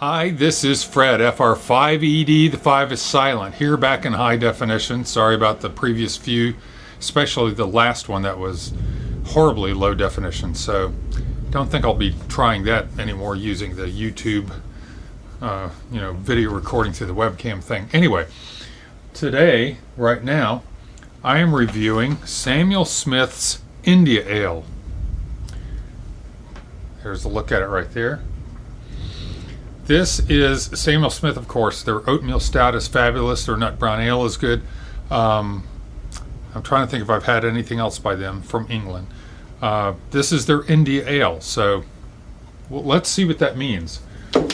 Hi, this is Fred, FR5ED, the 5 is silent, here back in high definition. Sorry about the previous few, especially the last one that was horribly low definition. So don't think I'll be trying that anymore using the YouTube video recording through the webcam thing. Anyway, today, right now, I am reviewing Samuel Smith's India Ale. There's a look at it right there. This is Samuel Smith, of course. Their oatmeal stout is fabulous. Their nut brown ale is good. I'm trying to think if I've had anything else by them from England. This is their India Ale. So let's see what that means.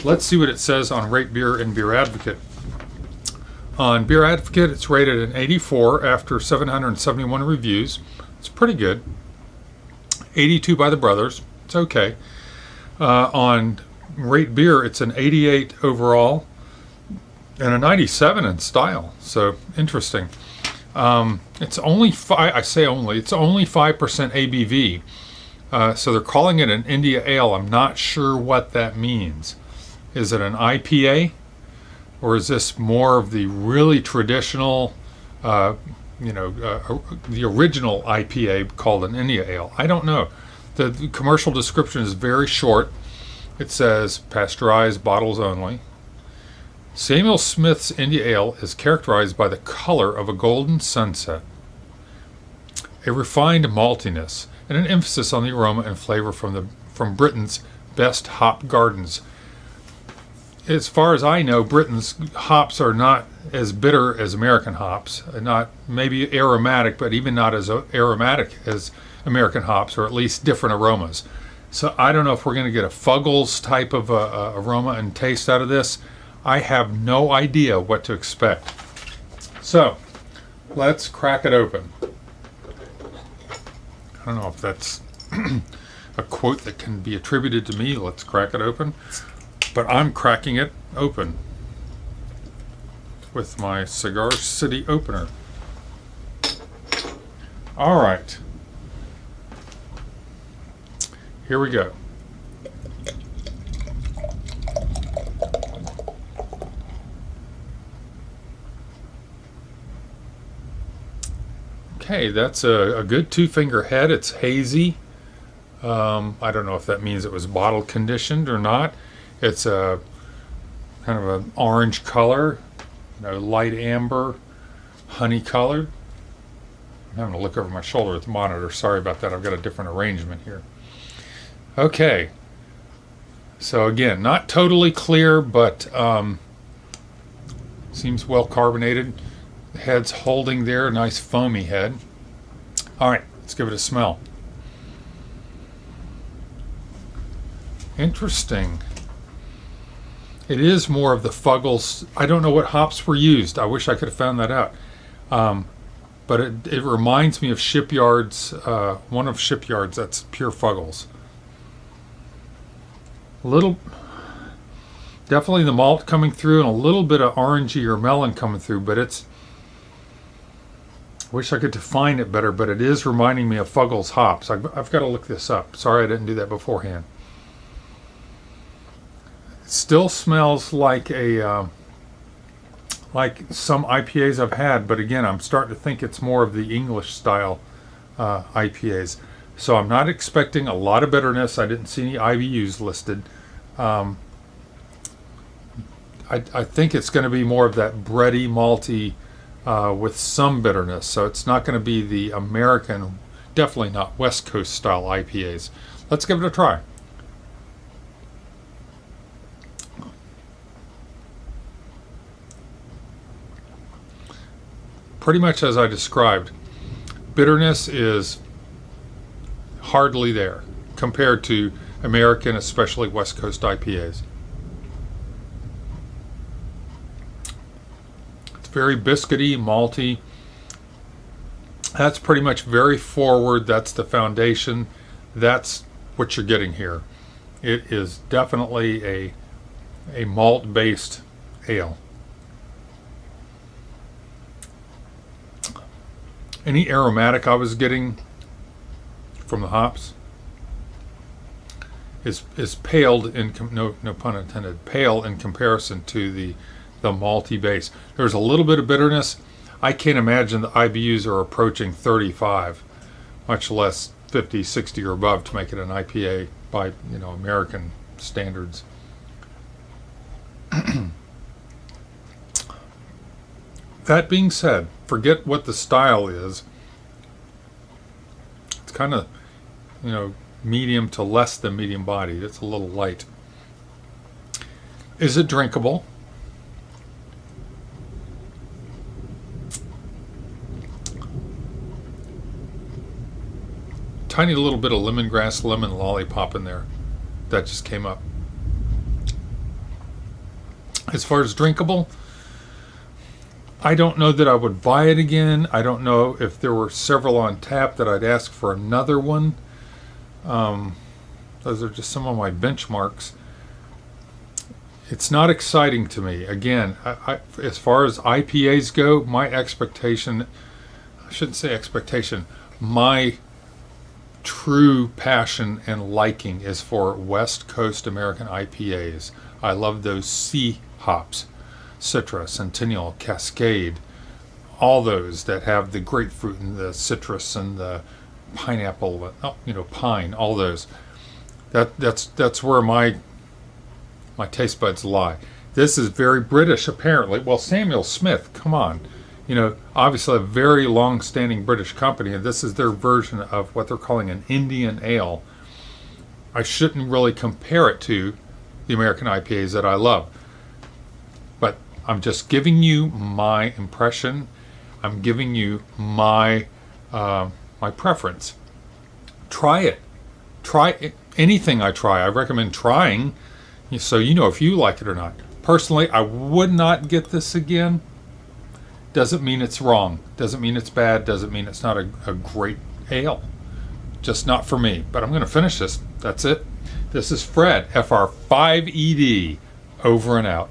Let's see what it says on Rate Beer and Beer Advocate. On Beer Advocate, it's rated an 84 after 771 reviews. It's pretty good. 82 by the brothers. It's okay. On Rate Beer, it's an 88 overall and a 97 in style. So interesting. It's only it's only 5% ABV. So they're calling it an India Ale. I'm not sure what that means. Is it an IPA, or is this more of the really traditional, the original IPA called an India Ale? I don't know. The commercial description is very short. It says, pasteurized bottles only. Samuel Smith's India Ale is characterized by the color of a golden sunset, a refined maltiness, and an emphasis on the aroma and flavor from Britain's best hop gardens. As far as I know, Britain's hops are not as bitter as American hops, not maybe aromatic, but even not as aromatic as American hops, or at least different aromas. So I don't know if we're going to get a Fuggles type of aroma and taste out of this. I have no idea what to expect. So let's crack it open. I don't know if that's a quote that can be attributed to me. Let's crack it open. But I'm cracking it open with my Cigar City opener. All right. Here we go. Okay, that's a good two-finger head. It's hazy. I don't know if that means it was bottle conditioned or not. It's a kind of an orange color, light amber, honey colored. I'm having to look over my shoulder at the monitor. Sorry about that. I've got a different arrangement here. Okay, so again, not totally clear, but seems well carbonated. The head's holding there, nice foamy head. All right, let's give it a smell. Interesting. It is more of the Fuggles. I don't know what hops were used. I wish I could have found that out. But it reminds me of Shipyard's, one of Shipyard's, that's pure Fuggles. Definitely the malt coming through and a little bit of orangey or melon coming through, but I wish I could define it better, but it is reminding me of Fuggles hops. I've got to look this up. Sorry I didn't do that beforehand. It still smells like like some IPAs I've had, but again, I'm starting to think it's more of the English style IPAs. So I'm not expecting a lot of bitterness. I didn't see any IBUs listed. I think it's going to be more of that bready, malty with some bitterness. So it's not going to be the American, definitely not West Coast style IPAs. Let's give it a try. Pretty much as I described. Bitterness is hardly there compared to American, especially West Coast IPAs. It's very biscuity, malty. That's pretty much very forward. That's the foundation. That's what you're getting here. It is definitely a malt-based ale. Any aromatic I was getting from the hops is paled in no pun intended, pale in comparison to the malty base. There's a little bit of bitterness. I can't imagine the IBUs are approaching 35, much less 50, 60 or above to make it an IPA by American standards. That being said, forget what the style is. It's kind of, medium to less than medium bodied. It's a little light. Is it drinkable? Tiny little bit of lemongrass, lemon lollipop in there. That just came up. As far as drinkable, I don't know that I would buy it again. I don't know if there were several on tap that I'd ask for another one. Those are just some of my benchmarks. It's not exciting to me. Again, as far as IPAs go, my expectation, I shouldn't say expectation, my true passion and liking is for West Coast American IPAs. I love those C hops. Citra, Centennial, Cascade, all those that have the grapefruit and the citrus and the pineapple, pine, all those. That's where my taste buds lie. This is very British, apparently. Well, Samuel Smith, come on, obviously a very long-standing British company, and this is their version of what they're calling an Indian ale. I shouldn't really compare it to the American IPAs that I love. I'm just giving you my impression. I'm giving you my my preference. Try it. Try it. Anything I try. I recommend trying, so if you like it or not. Personally, I would not get this again. Doesn't mean it's wrong. Doesn't mean it's bad. Doesn't mean it's not a great ale. Just not for me. But I'm going to finish this. That's it. This is Fred, FR5ED, over and out.